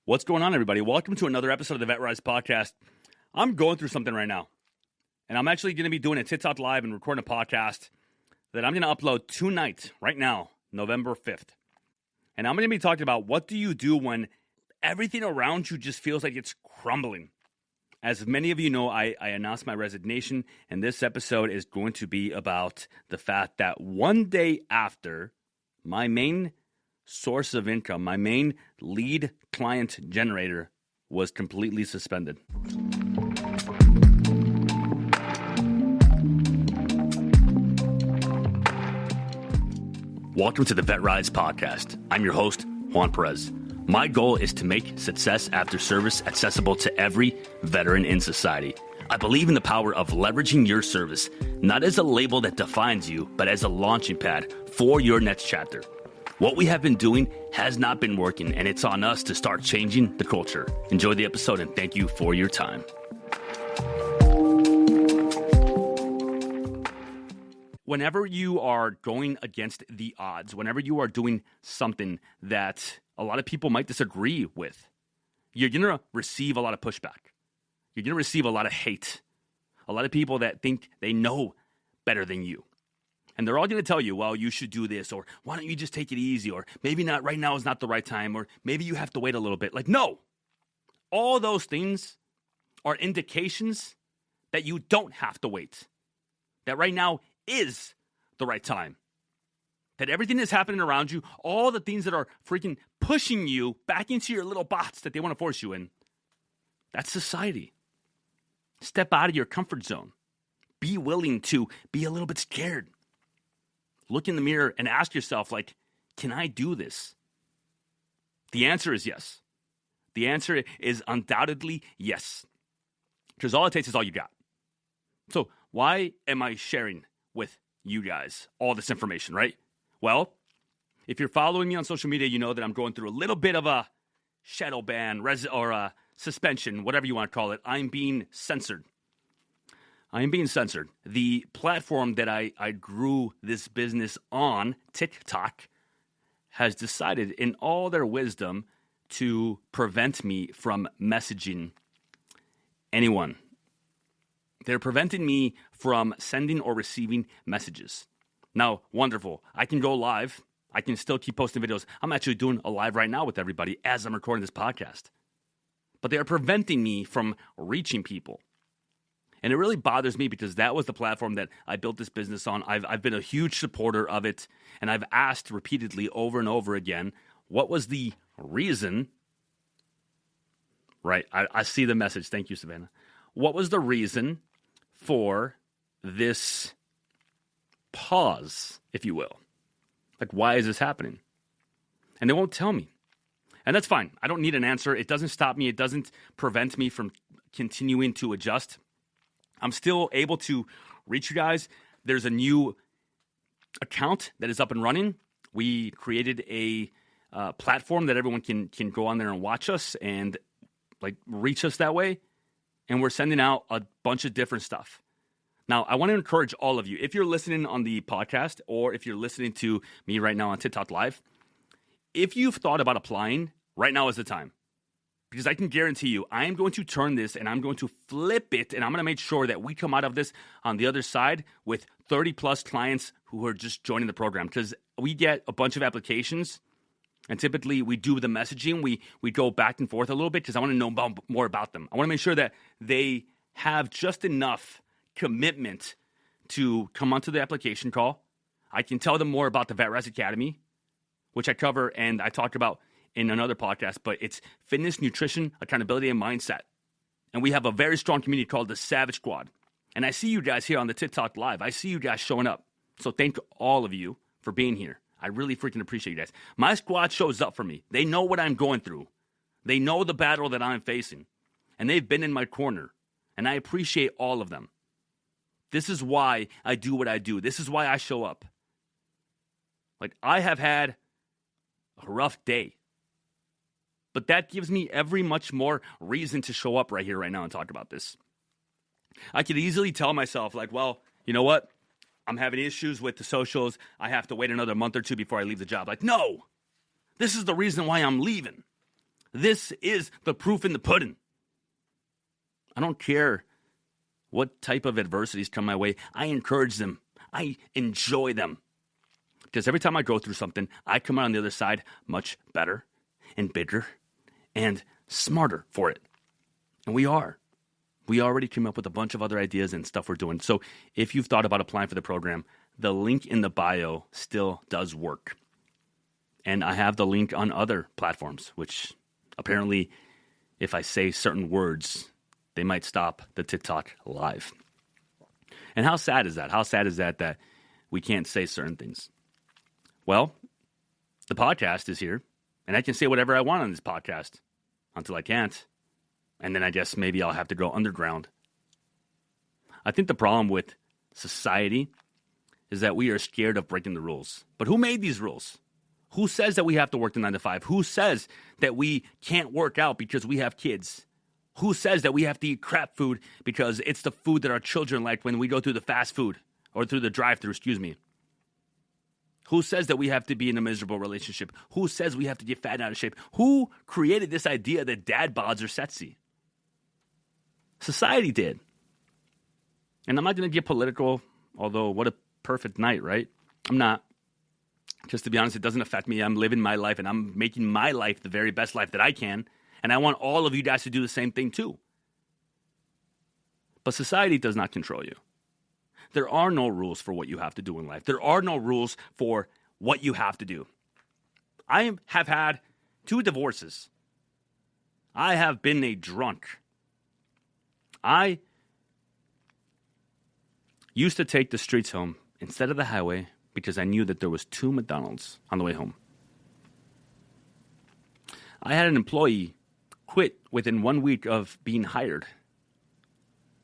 What's going on, everybody? Welcome to another episode of the VetRise Podcast. I'm going through something right now, and I'm actually going to be doing a TikTok live and recording a podcast that I'm going to upload tonight, right now, November 5th. And I'm going to be talking about what do you do when everything around you just feels like it's crumbling. As many of you know, I announced my resignation, and this episode is going to be about the fact that one day after my main source of income, my main lead client generator was completely suspended. Welcome to the VetRise Podcast. I'm your host, Juan Perez. My goal is to make success after service accessible to every veteran in society. I believe in the power of leveraging your service, not as a label that defines you, but as a launching pad for your next chapter. What we have been doing has not been working, and it's on us to start changing the culture. Enjoy the episode, and thank you for your time. Whenever you are going against the odds, whenever you are doing something that a lot of people might disagree with, you're going to receive a lot of pushback. You're going to receive a lot of hate. A lot of people that think they know better than you. And they're all going to tell you, well, you should do this, or why don't you just take it easy, or maybe not right now is not the right time, or maybe you have to wait a little bit. Like, no. All those things are indications that you don't have to wait. That right now is the right time. That everything that's happening around you, all the things that are freaking pushing you back into your little box that they want to force you in, that's society. Step out of your comfort zone. Be willing to be a little bit scared. Look in the mirror and ask yourself, like, can I do this? The answer is yes. The answer is undoubtedly yes. Because all it takes is all you got. So why am I sharing with you guys all this information, right? Well, if you're following me on social media, you know that I'm going through a little bit of a shadow ban or a suspension, whatever you want to call it. I'm being censored. The platform that I grew this business on, TikTok, has decided in all their wisdom to prevent me from messaging anyone. They're preventing me from sending or receiving messages. Now, wonderful. I can go live. I can still keep posting videos. I'm actually doing a live right now with everybody as I'm recording this podcast. But they are preventing me from reaching people. And it really bothers me because that was the platform that I built this business on. I've been a huge supporter of it, and I've asked repeatedly over and over again, what was the reason? Right, I see the message. Thank you, Savannah. What was the reason for this pause, if you will? Like, why is this happening? And they won't tell me. And that's fine. I don't need an answer. It doesn't stop me. It doesn't prevent me from continuing to adjust. I'm still able to reach you guys. There's a new account that is up and running. We created a platform that everyone can go on there and watch us and like reach us that way. And we're sending out a bunch of different stuff. Now, I want to encourage all of you, if you're listening on the podcast or if you're listening to me right now on TikTok Live, if you've thought about applying, right now is the time. Because I can guarantee you, I am going to turn this and I'm going to flip it, and I'm going to make sure that we come out of this on the other side with 30 plus clients who are just joining the program. Because we get a bunch of applications, and typically we do the messaging. We go back and forth a little bit because I want to know more about them. I want to make sure that they have just enough commitment to come onto the application call. I can tell them more about the VetRise Academy, which I cover and I talk about in another podcast, but it's fitness, nutrition, accountability, and mindset. And we have a very strong community called the Savage Squad. And I see you guys here on the TikTok Live. I see you guys showing up. So thank all of you for being here. I really freaking appreciate you guys. My squad shows up for me. They know what I'm going through. They know the battle that I'm facing. And they've been in my corner. And I appreciate all of them. This is why I do what I do. This is why I show up. Like, I have had a rough day. But that gives me every much more reason to show up right here, right now, and talk about this. I could easily tell myself, like, well, you know what? I'm having issues with the socials. I have to wait another month or two before I leave the job. Like, no! This is the reason why I'm leaving. This is the proof in the pudding. I don't care what type of adversities come my way. I encourage them. I enjoy them. Because every time I go through something, I come out on the other side much better and bigger and smarter for it. And we are. We already came up with a bunch of other ideas and stuff we're doing. So if you've thought about applying for the program, the link in the bio still does work. And I have the link on other platforms, which apparently if I say certain words, they might stop the TikTok live. And how sad is that? How sad is that we can't say certain things? Well, the podcast is here, and I can say whatever I want on this podcast until I can't. And then I guess maybe I'll have to go underground. I think the problem with society is that we are scared of breaking the rules. But who made these rules? Who says that we have to work the 9 to 5? Who says that we can't work out because we have kids? Who says that we have to eat crap food because it's the food that our children like when we go through the fast food or through the drive-thru, Who says that we have to be in a miserable relationship? Who says we have to get fat and out of shape? Who created this idea that dad bods are sexy? Society did. And I'm not going to get political, although what a perfect night, right? I'm not. Just to be honest, it doesn't affect me. I'm living my life and I'm making my life the very best life that I can. And I want all of you guys to do the same thing too. But society does not control you. There are no rules for what you have to do in life. There are no rules for what you have to do. I have had 2 divorces. I have been a drunk. I used to take the streets home instead of the highway because I knew that there was 2 McDonald's on the way home. I had an employee quit within 1 week of being hired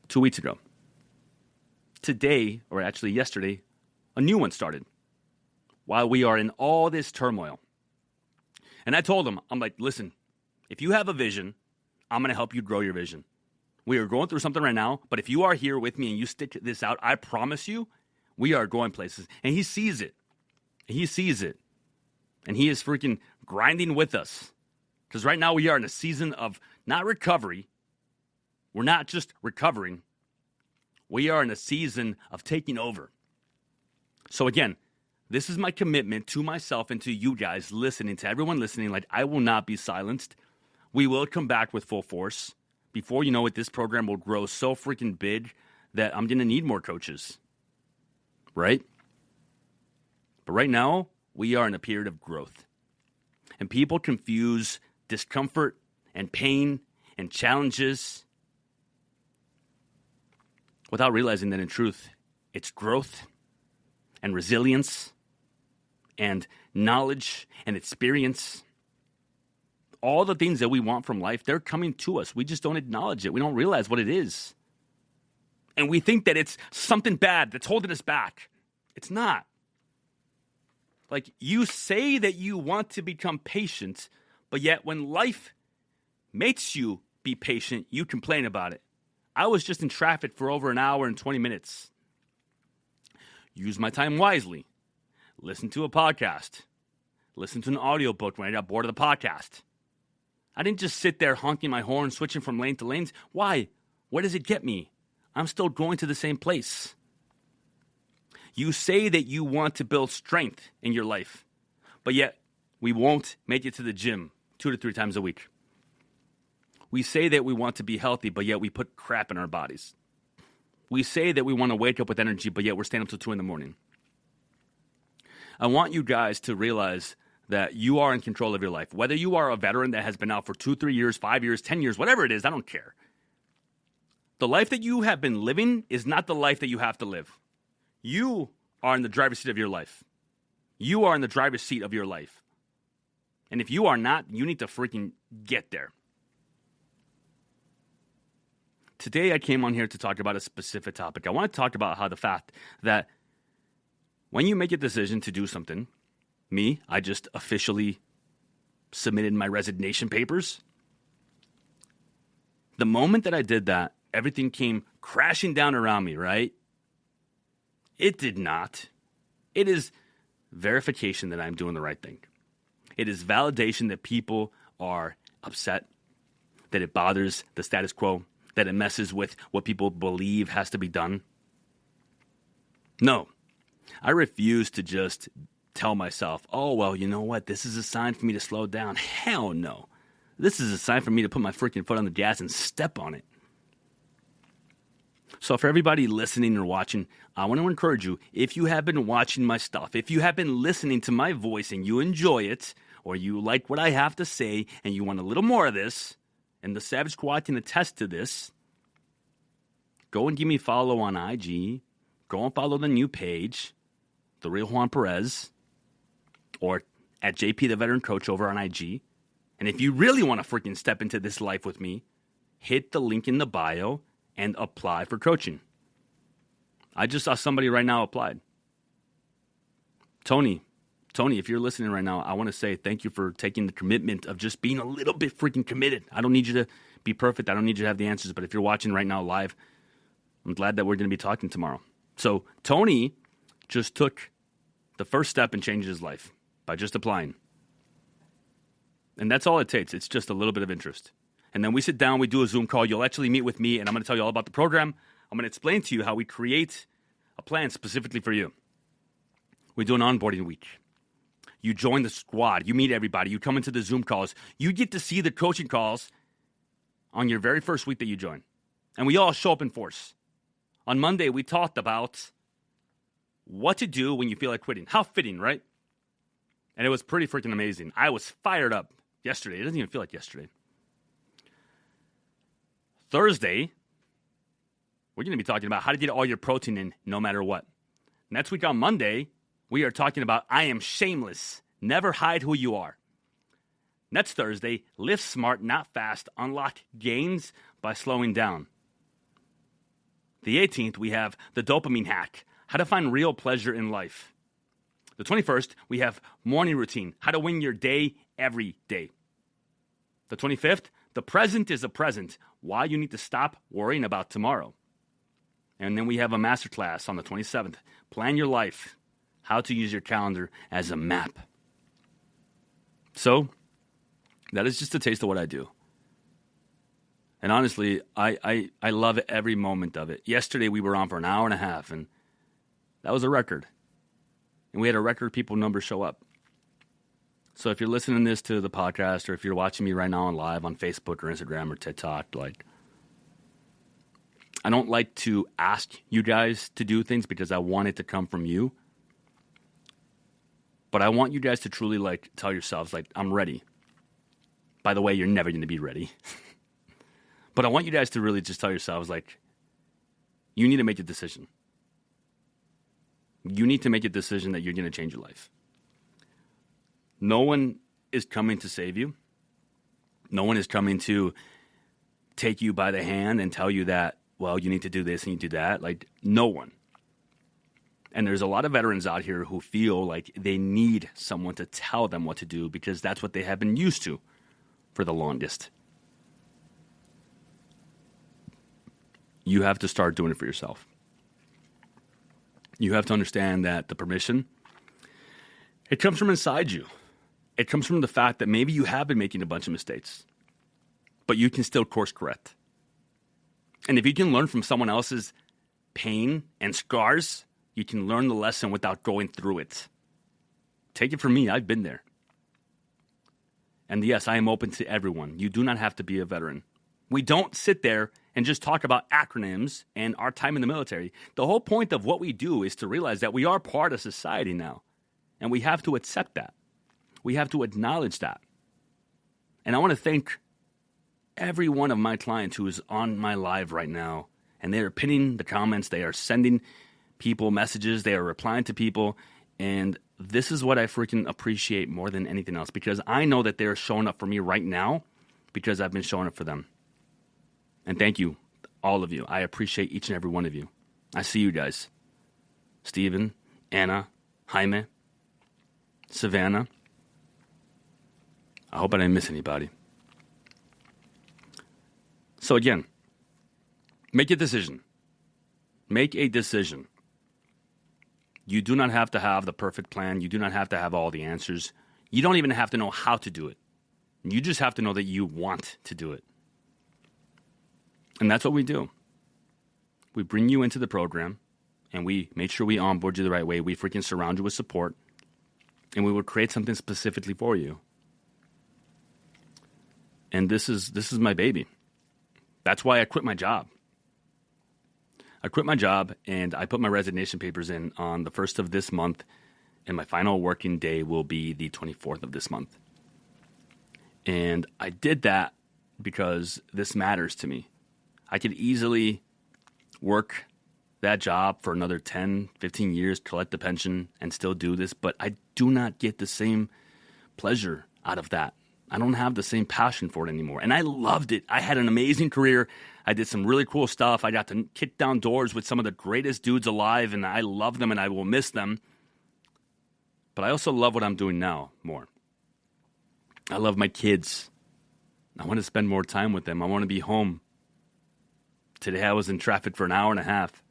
2 weeks ago. Today, or actually yesterday, a new one started while we are in all this turmoil. And I told him, I'm like, listen, if you have a vision, I'm going to help you grow your vision. We are going through something right now, but if you are here with me and you stick this out, I promise you, we are going places. And he sees it. He sees it. And he is freaking grinding with us. Because right now we are in a season of not recovery. We're not just recovering. We are in a season of taking over. So again, this is my commitment to myself and to you guys listening, to everyone listening. Like, I will not be silenced. We will come back with full force. Before you know it, this program will grow so freaking big that I'm going to need more coaches. Right? But right now, we are in a period of growth. And people confuse discomfort and pain and challenges without realizing that in truth, it's growth and resilience and knowledge and experience. All the things that we want from life, they're coming to us. We just don't acknowledge it. We don't realize what it is. And we think that it's something bad that's holding us back. It's not. Like, you say that you want to become patient, but yet when life makes you be patient, you complain about it. I was just in traffic for over an hour and 20 minutes. Use my time wisely. Listen to a podcast. Listen to an audiobook when I got bored of the podcast. I didn't just sit there honking my horn, switching from lane to lanes. Why? Where does it get me? I'm still going to the same place. You say that you want to build strength in your life, but yet we won't make it to the gym 2 to 3 times a week. We say that we want to be healthy, but yet we put crap in our bodies. We say that we want to wake up with energy, but yet we're staying up till 2 in the morning. I want you guys to realize that you are in control of your life. Whether you are a veteran that has been out for 2, 3 years, 5 years, 10 years, whatever it is, I don't care. The life that you have been living is not the life that you have to live. You are in the driver's seat of your life. You are in the driver's seat of your life. And if you are not, you need to freaking get there. Today I came on here to talk about a specific topic. I want to talk about how the fact that when you make a decision to do something, I just officially submitted my resignation papers. The moment that I did that, everything came crashing down around me, right? It did not. It is verification that I'm doing the right thing. It is validation that people are upset, that it bothers the status quo, that it messes with what people believe has to be done. No, I refuse to just tell myself, oh, well, you know what? This is a sign for me to slow down. Hell no. This is a sign for me to put my freaking foot on the gas and step on it. So for everybody listening or watching, I want to encourage you, if you have been watching my stuff, if you have been listening to my voice and you enjoy it, or you like what I have to say and you want a little more of this, and the Savage Squad can attest to this, go and give me a follow on IG. Go and follow the new page, The Real Juan Perez, or at JP the Veteran Coach over on IG. And if you really want to freaking step into this life with me, hit the link in the bio and apply for coaching. I just saw somebody right now applied. Tony, if you're listening right now, I want to say thank you for taking the commitment of just being a little bit freaking committed. I don't need you to be perfect. I don't need you to have the answers. But if you're watching right now live, I'm glad that we're going to be talking tomorrow. So Tony just took the first step and changed his life by just applying. And that's all it takes. It's just a little bit of interest. And then we sit down, we do a Zoom call. You'll actually meet with me, and I'm going to tell you all about the program. I'm going to explain to you how we create a plan specifically for you. We do an onboarding week. You join the squad. You meet everybody. You come into the Zoom calls. You get to see the coaching calls on your very first week that you join. And we all show up in force. On Monday, we talked about what to do when you feel like quitting. How fitting, right? And it was pretty freaking amazing. I was fired up yesterday. It doesn't even feel like yesterday. Thursday, we're going to be talking about how to get all your protein in no matter what. Next week on Monday, we are talking about I am shameless. Never hide who you are. Next Thursday, live smart, not fast. Unlock gains by slowing down. The 18th, we have the dopamine hack, how to find real pleasure in life. The 21st, we have morning routine, how to win your day every day. The 25th, the present is a present, why you need to stop worrying about tomorrow. And then we have a masterclass on the 27th, plan your life, how to use your calendar as a map. So, that is just a taste of what I do. And honestly, I love every moment of it. Yesterday, we were on for an hour and a half, and that was a record. And we had a record people number show up. So if you're listening this to the podcast, or if you're watching me right now on live on Facebook or Instagram or TikTok, I don't like to ask you guys to do things because I want it to come from you. But I want you guys to truly tell yourselves, I'm ready. By the way, you're never going to be ready. But I want you guys to really just tell yourselves, you need to make a decision. You need to make a decision that you're going to change your life. No one is coming to save you. No one is coming to take you by the hand and tell you that, well, you need to do this and you do that. No one. And there's a lot of veterans out here who feel like they need someone to tell them what to do because that's what they have been used to for the longest. You have to start doing it for yourself. You have to understand that the permission, it comes from inside you. It comes from the fact that maybe you have been making a bunch of mistakes, but you can still course correct. And if you can learn from someone else's pain and scars, you can learn the lesson without going through it. Take it from me, I've been there. And yes, I am open to everyone. You do not have to be a veteran. We don't sit there and just talk about acronyms and our time in the military. The whole point of what we do is to realize that we are part of society now. And we have to accept that. We have to acknowledge that. And I want to thank every one of my clients who is on my live right now. And they are pinning the comments. They are sending people messages. They are replying to people. And this is what I freaking appreciate more than anything else. Because I know that they're showing up for me right now because I've been showing up for them. And thank you, all of you. I appreciate each and every one of you. I see you guys. Steven, Anna, Jaime, Savannah. I hope I didn't miss anybody. So again, make a decision. Make a decision. You do not have to have the perfect plan. You do not have to have all the answers. You don't even have to know how to do it. You just have to know that you want to do it. And that's what we do. We bring you into the program, and we make sure we onboard you the right way. We freaking surround you with support, and we will create something specifically for you. And this is my baby. That's why I quit my job. I quit my job, and I put my resignation papers in on the 1st of this month, and my final working day will be the 24th of this month. And I did that because this matters to me. I could easily work that job for another 10, 15 years, collect the pension, and still do this, but I do not get the same pleasure out of that. I don't have the same passion for it anymore. And I loved it. I had an amazing career. I did some really cool stuff. I got to kick down doors with some of the greatest dudes alive, and I love them and I will miss them. But I also love what I'm doing now more. I love my kids. I want to spend more time with them. I want to be home. Today I was in traffic for an hour and a half.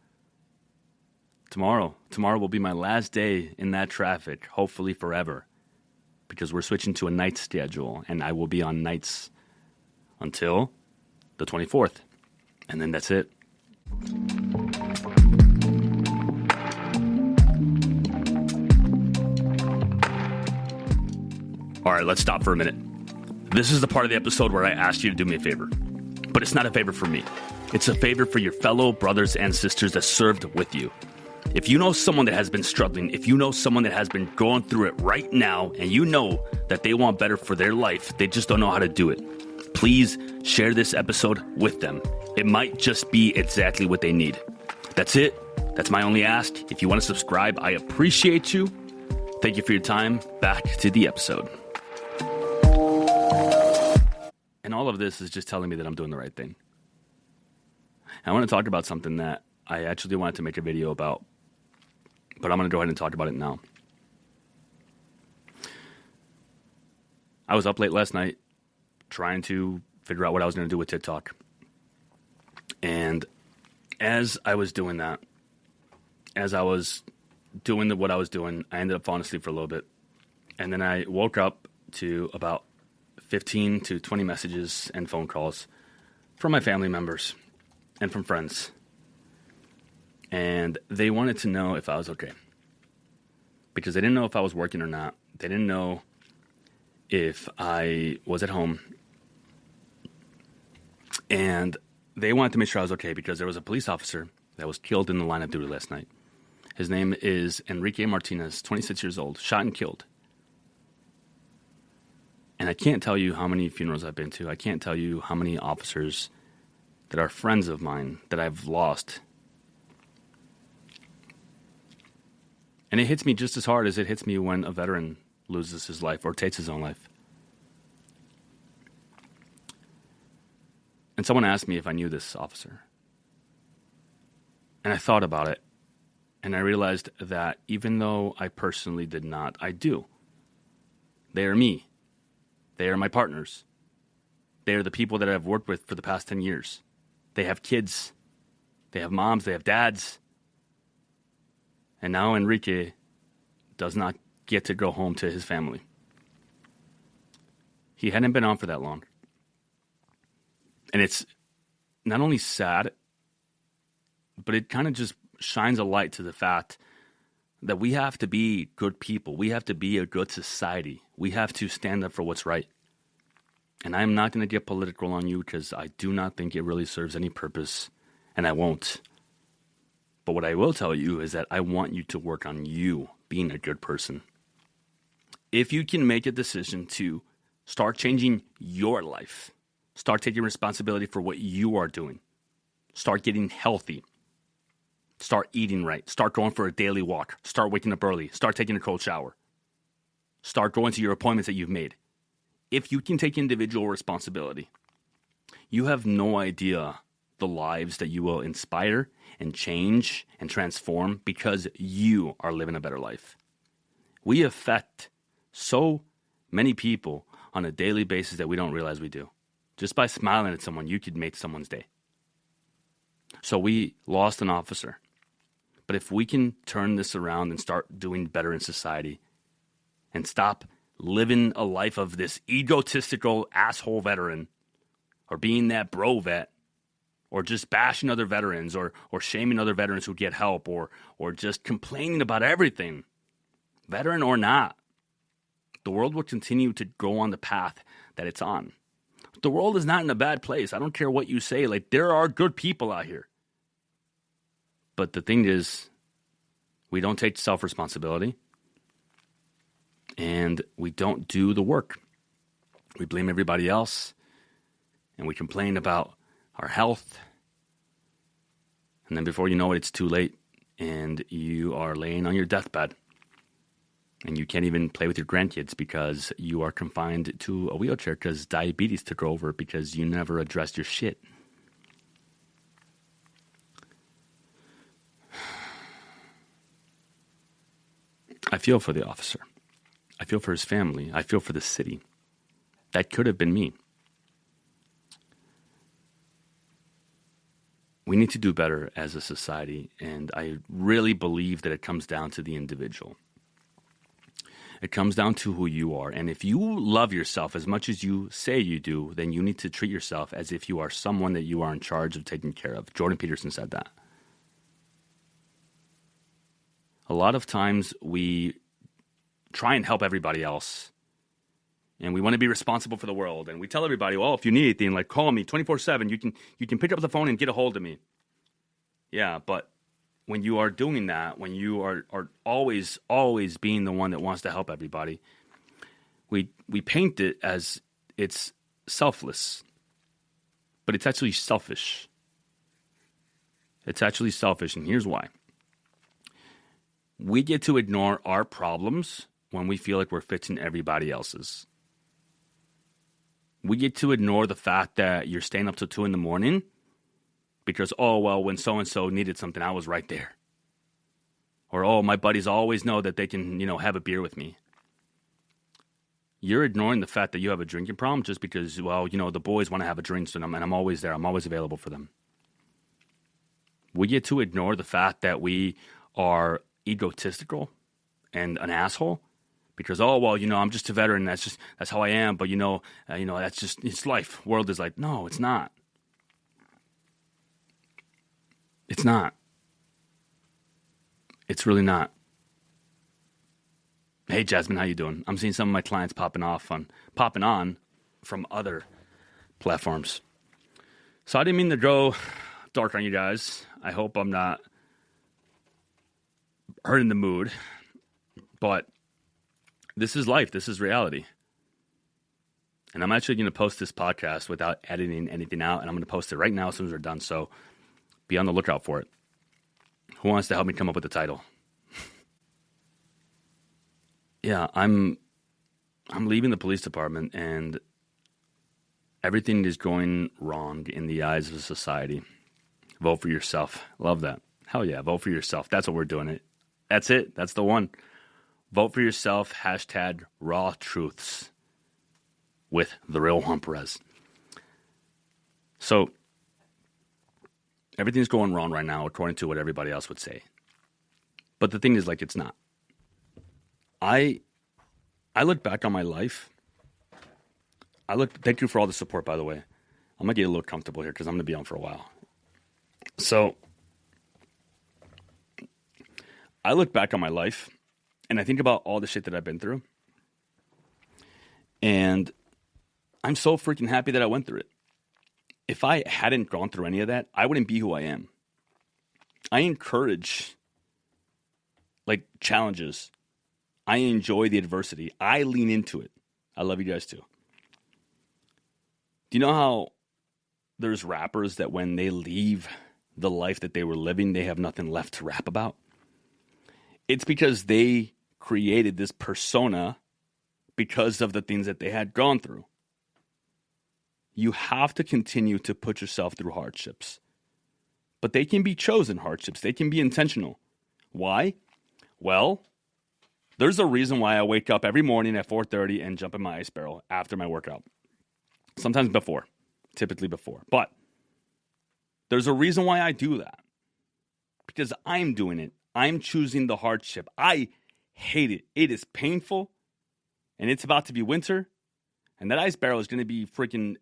Tomorrow will be my last day in that traffic, hopefully forever, because we're switching to a night schedule, and I will be on nights until the 24th, and then that's it. All right, let's stop for a minute. This is the part of the episode where I ask you to do me a favor, but it's not a favor for me. It's a favor for your fellow brothers and sisters that served with you. If you know someone that has been struggling, if you know someone that has been going through it right now, and you know that they want better for their life, they just don't know how to do it, please share this episode with them. It might just be exactly what they need. That's it. That's my only ask. If you want to subscribe, I appreciate you. Thank you for your time. Back to the episode. And all of this is just telling me that I'm doing the right thing. I want to talk about something that I actually wanted to make a video about, but I'm going to go ahead and talk about it now. I was up late last night trying to figure out what I was going to do with TikTok. And as I was doing that, as I was doing what I was doing, I ended up falling asleep for a little bit. And then I woke up to about 15 to 20 messages and phone calls from my family members and from friends. And they wanted to know if I was okay, because they didn't know if I was working or not. They didn't know if I was at home. And they wanted to make sure I was okay because there was a police officer that was killed in the line of duty last night. His name is Enrique Martinez, 26 years old, shot and killed. And I can't tell you how many funerals I've been to. I can't tell you how many officers that are friends of mine that I've lost. And it hits me just as hard as it hits me when a veteran loses his life or takes his own life. And someone asked me if I knew this officer. And I thought about it. And I realized that even though I personally did not, I do. They are me. They are my partners. They are the people that I've worked with for the past 10 years. They have kids. They have moms. They have dads. And now Enrique does not get to go home to his family. He hadn't been on for that long. And it's not only sad, but it kind of just shines a light to the fact that we have to be good people. We have to be a good society. We have to stand up for what's right. And I'm not going to get political on you because I do not think it really serves any purpose, and I won't. But what I will tell you is that I want you to work on you being a good person. If you can make a decision to start changing your life, start taking responsibility for what you are doing, start getting healthy, start eating right, start going for a daily walk, start waking up early, start taking a cold shower, start going to your appointments that you've made. If you can take individual responsibility, you have no idea the lives that you will inspire and change and transform because you are living a better life. We affect so many people on a daily basis that we don't realize we do. Just by smiling at someone, you could make someone's day. So we lost an officer. But if we can turn this around and start doing better in society and stop living a life of this egotistical asshole veteran, or being that bro vet, or just bashing other veterans, or shaming other veterans who get help, or just complaining about everything, veteran or not, the world will continue to go on the path that it's on. The world is not in a bad place. I don't care what you say. Like, there are good people out here. But the thing is, we don't take self-responsibility, and we don't do the work. We blame everybody else, and we complain about our health. And then before you know it, it's too late, and you are laying on your deathbed. And you can't even play with your grandkids because you are confined to a wheelchair because diabetes took over because you never addressed your shit. I feel for the officer. I feel for his family. I feel for the city. That could have been me. We need to do better as a society, and I really believe that it comes down to the individual. It comes down to who you are. And if you love yourself as much as you say you do, then you need to treat yourself as if you are someone that you are in charge of taking care of. Jordan Peterson said that. A lot of times we try and help everybody else, and we want to be responsible for the world. And we tell everybody, well, if you need anything, like, call me 24/7. You can pick up the phone and get a hold of me. Yeah, but when you are doing that, when you are always being the one that wants to help everybody, we paint it as it's selfless. But it's actually selfish. It's actually selfish, and here's why. We get to ignore our problems when we feel like we're fixing everybody else's. We get to ignore the fact that you're staying up till 2 a.m. because, oh, well, when so-and-so needed something, I was right there. Or, oh, my buddies always know that they can, have a beer with me. You're ignoring the fact that you have a drinking problem just because, well, the boys want to have a drink, so I'm always there. I'm always available for them. We get to ignore the fact that we are egotistical and an asshole because, oh, well, I'm just a veteran. That's how I am. But, that's just, it's life. World is like, no, it's not. It's not. It's really not. Hey, Jasmine, how you doing? I'm seeing some of my clients popping on from other platforms. So I didn't mean to go dark on you guys. I hope I'm not hurting the mood. But this is life. This is reality. And I'm actually going to post this podcast without editing anything out. And I'm going to post it right now as soon as we're done. So be on the lookout for it. Who wants to help me come up with the title? Yeah, I'm leaving the police department, and everything is going wrong in the eyes of society. Vote for yourself. Love that. Hell yeah, vote for yourself. That's what we're doing. It. That's it. That's the one. Vote for yourself. Hashtag raw truths with the real Juan Perez. So everything's going wrong right now, according to what everybody else would say. But the thing is, it's not. I look back on my life. Thank you for all the support, by the way. I'm going to get a little comfortable here because I'm going to be on for a while. So I look back on my life and I think about all the shit that I've been through. And I'm so freaking happy that I went through it. If I hadn't gone through any of that, I wouldn't be who I am. I encourage challenges. I enjoy the adversity. I lean into it. I love you guys too. Do you know how there's rappers that when they leave the life that they were living, they have nothing left to rap about? It's because they created this persona because of the things that they had gone through. You have to continue to put yourself through hardships. But they can be chosen hardships. They can be intentional. Why? Well, there's a reason why I wake up every morning at 4:30 and jump in my ice barrel after my workout. Sometimes before, typically before. But there's a reason why I do that. Because I'm doing it. I'm choosing the hardship. I hate it. It is painful and it's about to be winter, and that ice barrel is going to be freaking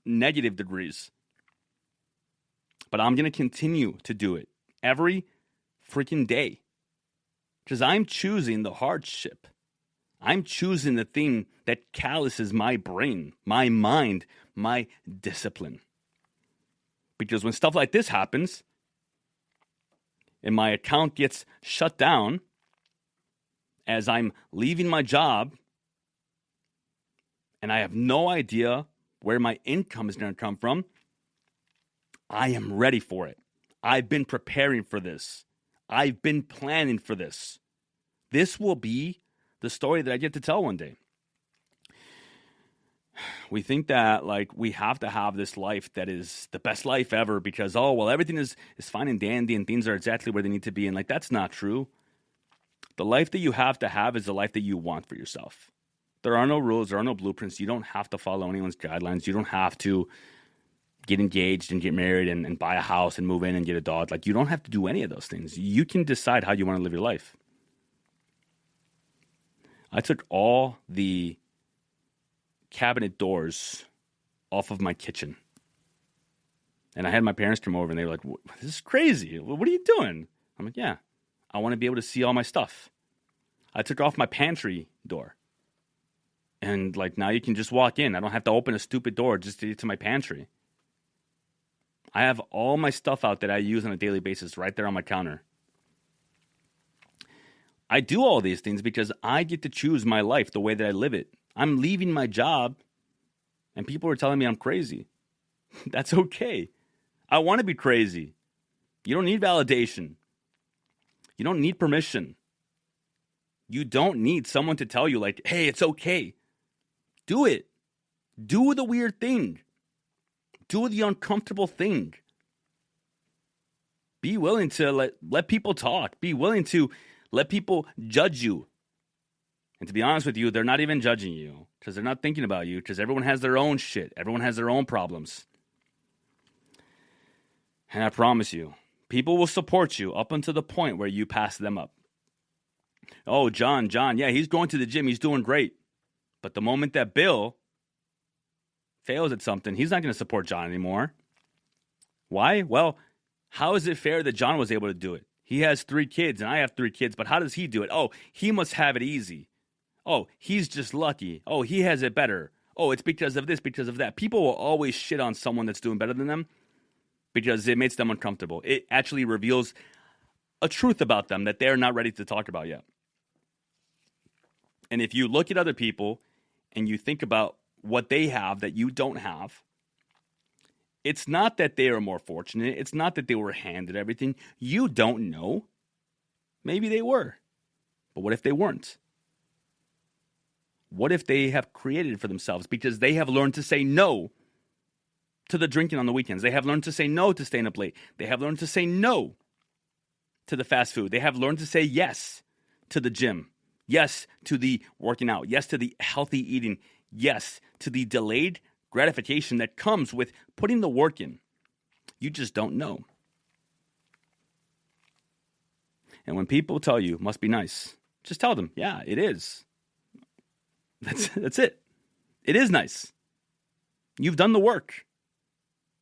negative degrees. But I'm going to continue to do it every freaking day because I'm choosing the hardship. I'm choosing the thing that calluses my brain, my mind, my discipline. Because when stuff like this happens and my account gets shut down as I'm leaving my job and I have no idea where my income is going to come from, I am ready for it. I've been preparing for this. I've been planning for this. This will be the story that I get to tell one day. We think that like we have to have this life that is the best life ever because, oh, well, everything is fine and dandy and things are exactly where they need to be. And like, that's not true. The life that you have to have is the life that you want for yourself. There are no rules. There are no blueprints. You don't have to follow anyone's guidelines. You don't have to get engaged and get married and buy a house and move in and get a dog. Like, you don't have to do any of those things. You can decide how you want to live your life. I took all the cabinet doors off of my kitchen. And I had my parents come over and they were like, this is crazy. What are you doing? I'm like, yeah, I want to be able to see all my stuff. I took off my pantry door. And like, now you can just walk in. I don't have to open a stupid door just to get to my pantry. I have all my stuff out that I use on a daily basis right there on my counter. I do all these things because I get to choose my life the way that I live it. I'm leaving my job and people are telling me I'm crazy. That's okay. I want to be crazy. You don't need validation. You don't need permission. You don't need someone to tell you like, hey, it's okay. Do it. Do the weird thing. Do the uncomfortable thing. Be willing to let people talk. Be willing to let people judge you. And to be honest with you, they're not even judging you because they're not thinking about you because everyone has their own shit. Everyone has their own problems. And I promise you, people will support you up until the point where you pass them up. Oh, John, yeah, he's going to the gym. He's doing great. But the moment that Bill fails at something, he's not going to support John anymore. Why? Well, how is it fair that John was able to do it? He has 3 kids and I have 3 kids, but how does he do it? Oh, he must have it easy. Oh, he's just lucky. Oh, he has it better. Oh, it's because of this, because of that. People will always shit on someone that's doing better than them because it makes them uncomfortable. It actually reveals a truth about them that they're not ready to talk about yet. And if you look at other people and you think about what they have that you don't have, it's not that they are more fortunate. It's not that they were handed everything. You don't know. Maybe they were. But what if they weren't? What if they have created it for themselves because they have learned to say no to the drinking on the weekends? They have learned to say no to staying up late. They have learned to say no to the fast food. They have learned to say yes to the gym. Yes to the working out. Yes to the healthy eating. Yes to the delayed gratification that comes with putting the work in. You just don't know. And when people tell you, must be nice, just tell them, yeah, it is. That's it. It is nice. You've done the work.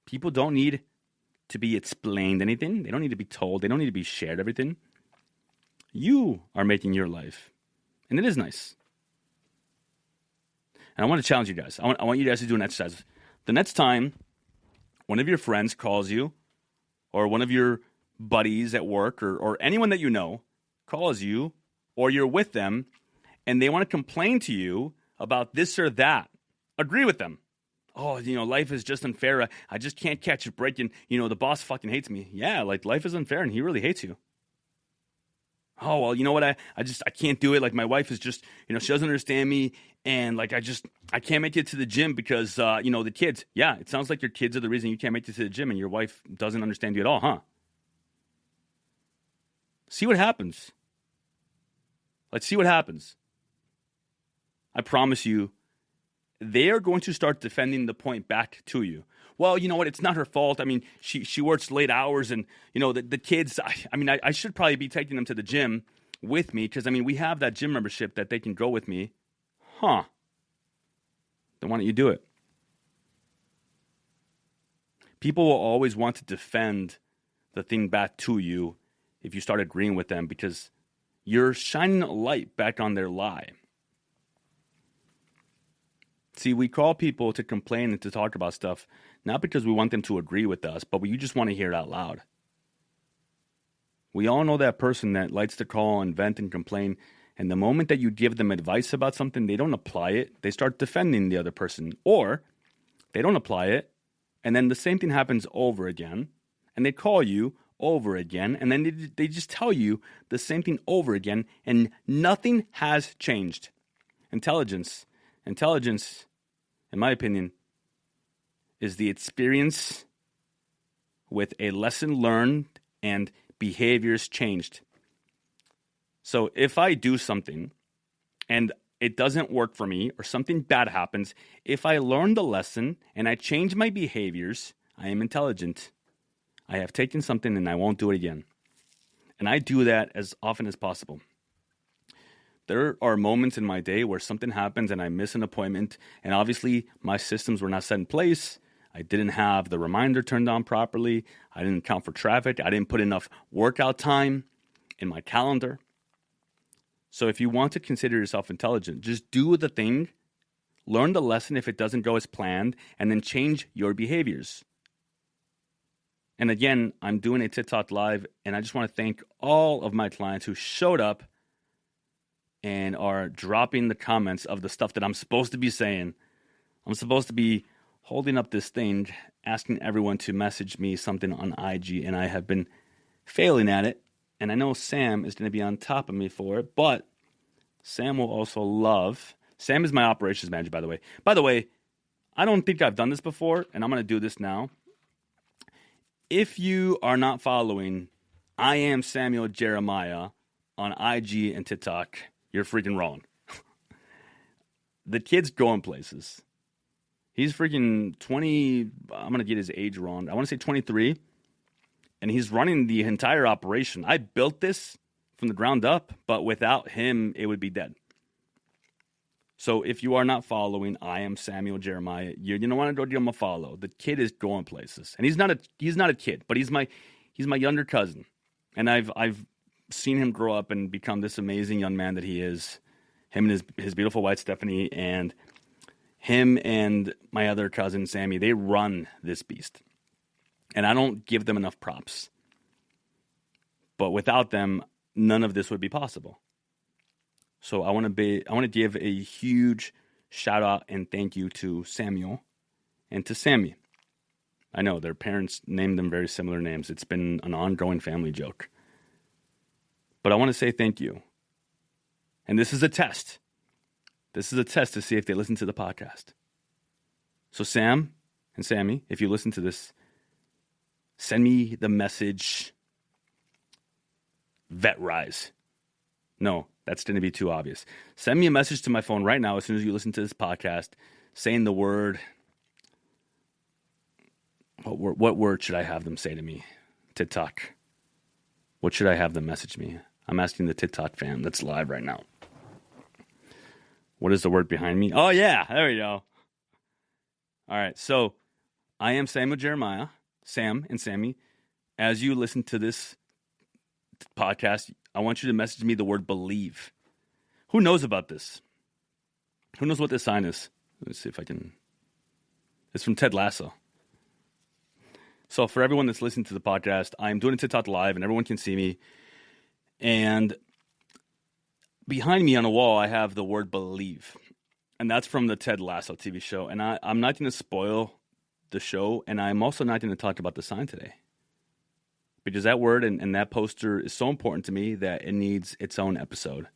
People don't need to be explained anything. They don't need to be told. They don't need to be shared everything. You are making your life. And it is nice. And I want to challenge you guys. I want you guys to do an exercise. The next time one of your friends calls you or one of your buddies at work or anyone that you know calls you or you're with them and they want to complain to you about this or that, agree with them. Oh, life is just unfair. I just can't catch a break and, the boss fucking hates me. Yeah, like life is unfair and he really hates you. Oh, well, you know what? I can't do it. Like my wife is just, she doesn't understand me. And like, I can't make it to the gym because, the kids. Yeah, it sounds like your kids are the reason you can't make it to the gym and your wife doesn't understand you at all, huh? See what happens. Let's see what happens. I promise you, they are going to start defending the point back to you. Well, you know what? It's not her fault. I mean, she works late hours and, the kids, I should probably be taking them to the gym with me because, we have that gym membership that they can go with me. Huh. Then why don't you do it? People will always want to defend the thing back to you if you start agreeing with them because you're shining a light back on their lie. See, we call people to complain and to talk about stuff, not because we want them to agree with us, but we just want to hear it out loud. We all know that person that likes to call and vent and complain, and the moment that you give them advice about something, they don't apply it, they start defending the other person, or they don't apply it, and then the same thing happens over again, and they call you over again, and then they just tell you the same thing over again, and nothing has changed. Intelligence, in my opinion, is the experience with a lesson learned and behaviors changed. So if I do something and it doesn't work for me or something bad happens, if I learn the lesson and I change my behaviors, I am intelligent. I have taken something and I won't do it again. And I do that as often as possible. There are moments in my day where something happens and I miss an appointment, and obviously my systems were not set in place. I didn't have the reminder turned on properly. I didn't account for traffic. I didn't put enough workout time in my calendar. So if you want to consider yourself intelligent, just do the thing, learn the lesson if it doesn't go as planned, and then change your behaviors. And again, I'm doing a TikTok live, and I just want to thank all of my clients who showed up and are dropping the comments of the stuff that I'm supposed to be saying. I'm supposed to be holding up this thing, asking everyone to message me something on IG, and I have been failing at it. And I know Sam is going to be on top of me for it, but Sam will also love. Sam is my operations manager, by the way. By the way, I don't think I've done this before, and I'm going to do this now. If you are not following I Am Samuel Jeremiah on IG and TikTok, you're freaking wrong. The kid's going places. He's freaking 20, I'm going to get his age wrong. I want to say 23. And he's running the entire operation. I built this from the ground up, but without him, it would be dead. So if you are not following I Am Samuel Jeremiah, you're going to want to go give him a follow. The kid is going places. And he's not a kid, but he's my younger cousin. And I've seen him grow up and become this amazing young man that he is. Him and his beautiful wife, Stephanie, and him and my other cousin, Sammy, they run this beast. And I don't give them enough props. But without them, none of this would be possible. So I want to give a huge shout out and thank you to Samuel and to Sammy. I know their parents named them very similar names. It's been an ongoing family joke. But I want to say thank you. And this is a test. This is a test to see if they listen to the podcast. So Sam and Sammy, if you listen to this, send me the message, VetRise. No, that's going to be too obvious. Send me a message to my phone right now as soon as you listen to this podcast, saying the word. What word should I have them say to me? TikTok. What should I have them message me? I'm asking the TikTok fam that's live right now. What is the word behind me? Oh, yeah. There we go. All right. So I am Samuel Jeremiah, Sam and Sammy. As you listen to this podcast, I want you to message me the word believe. Who knows about this? Who knows what this sign is? Let's see if I can. It's from Ted Lasso. So for everyone that's listening to the podcast, I'm doing a TikTok live and everyone can see me. And behind me on the wall, I have the word believe. And that's from the Ted Lasso TV show. And I'm not going to spoil the show. And I'm also not going to talk about the sign today. Because that word and that poster is so important to me that it needs its own episode.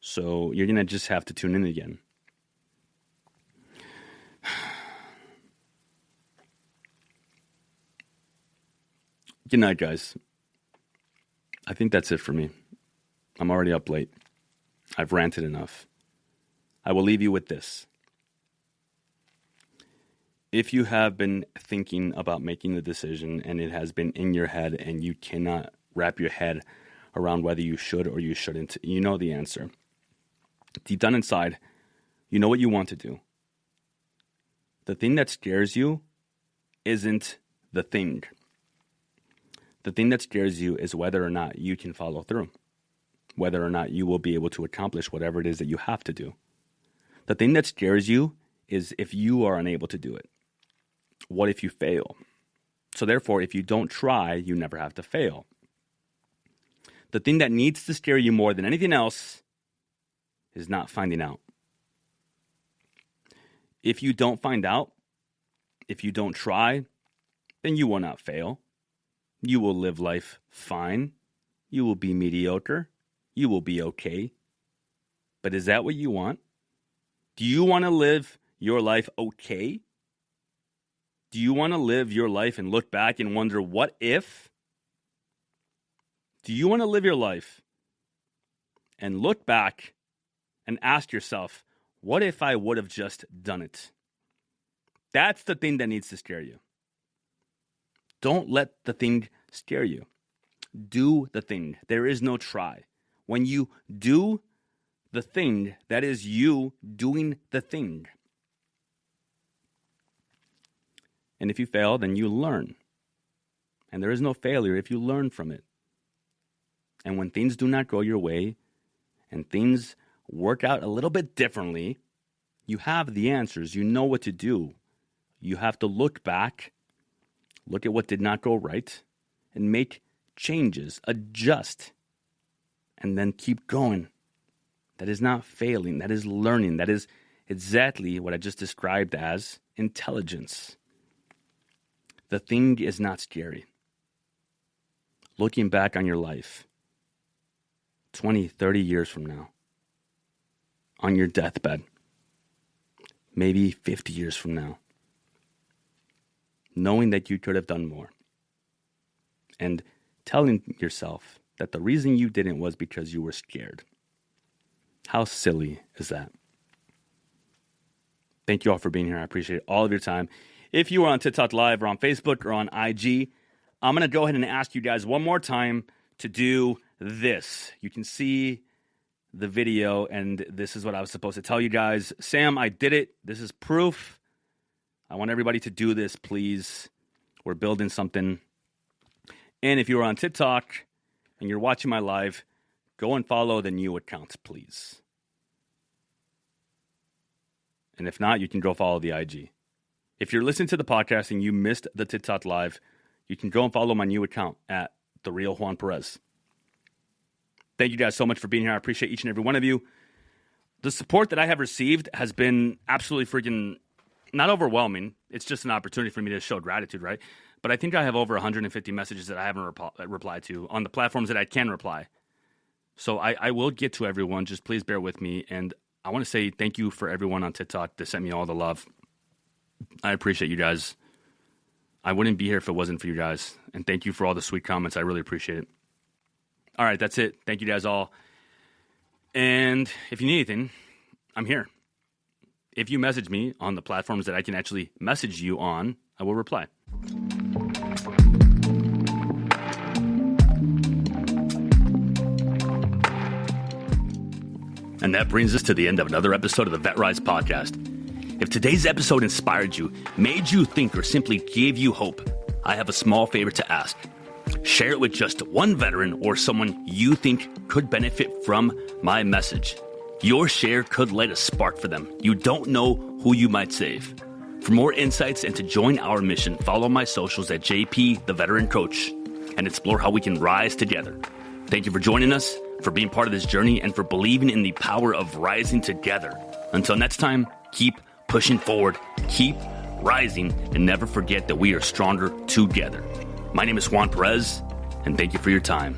So you're going to just have to tune in again. Good night, guys. I think that's it for me. I'm already up late. I've ranted enough. I will leave you with this. If you have been thinking about making the decision and it has been in your head and you cannot wrap your head around whether you should or you shouldn't, you know the answer. Deep down inside, You know what you want to do. The thing that scares you isn't the thing. The thing that scares you is whether or not you can follow through, whether or not you will be able to accomplish whatever it is that you have to do. The thing that scares you is if you are unable to do it. What if you fail? So therefore, if you don't try, you never have to fail. The thing that needs to scare you more than anything else is not finding out. If you don't find out, if you don't try, then you will not fail. You will live life fine. You will be mediocre. You will be okay. But is that what you want? Do you want to live your life okay? Do you want to live your life and look back and wonder, what if? Do you want to live your life and look back and ask yourself, what if I would have just done it? That's the thing that needs to scare you. Don't let the thing scare you. Do the thing. There is no try. When you do the thing, that is you doing the thing. And if you fail, then you learn. And there is no failure if you learn from it. And when things do not go your way, and things work out a little bit differently, you have the answers. You know what to do. You have to look back, look at what did not go right, and make changes, adjust, and then keep going. That is not failing. That is learning. That is exactly what I just described as intelligence. The thing is not scary. Looking back on your life, 20, 30 years from now, on your deathbed, maybe 50 years from now, knowing that you could have done more, and telling yourself that the reason you didn't was because you were scared. How silly is that? Thank you all for being here. I appreciate all of your time. If you are on TikTok Live or on Facebook or on IG, I'm going to go ahead and ask you guys one more time to do this. You can see the video, and this is what I was supposed to tell you guys. Sam, I did it. This is proof. I want everybody to do this, please. We're building something. And if you're on TikTok and you're watching my live, go and follow the new account, please. And if not, you can go follow the IG. If you're listening to the podcast and you missed the TikTok Live, you can go and follow my new account at The Real Juan Perez. Thank you guys so much for being here. I appreciate each and every one of you. The support that I have received has been absolutely freaking not overwhelming. It's just an opportunity for me to show gratitude, right? But I think I have over 150 messages that I haven't replied to on the platforms that I can reply. So I will get to everyone. Just please bear with me. And I want to say thank you for everyone on TikTok that sent me all the love. I appreciate you guys. I wouldn't be here if it wasn't for you guys. And thank you for all the sweet comments. I really appreciate it. All right, that's it. Thank you guys all. And if you need anything, I'm here. If you message me on the platforms that I can actually message you on, I will reply. And that brings us to the end of another episode of the VetRise Podcast. If today's episode inspired you, made you think, or simply gave you hope, I have a small favor to ask. Share it with just one veteran or someone you think could benefit from my message. Your share could light a spark for them. You don't know who you might save. For more insights and to join our mission, follow my socials at JP, the Veteran Coach, and explore how we can rise together. Thank you for joining us, for being part of this journey, and for believing in the power of rising together. Until next time, keep pushing forward, keep rising, and never forget that we are stronger together. My name is Juan Perez, and thank you for your time.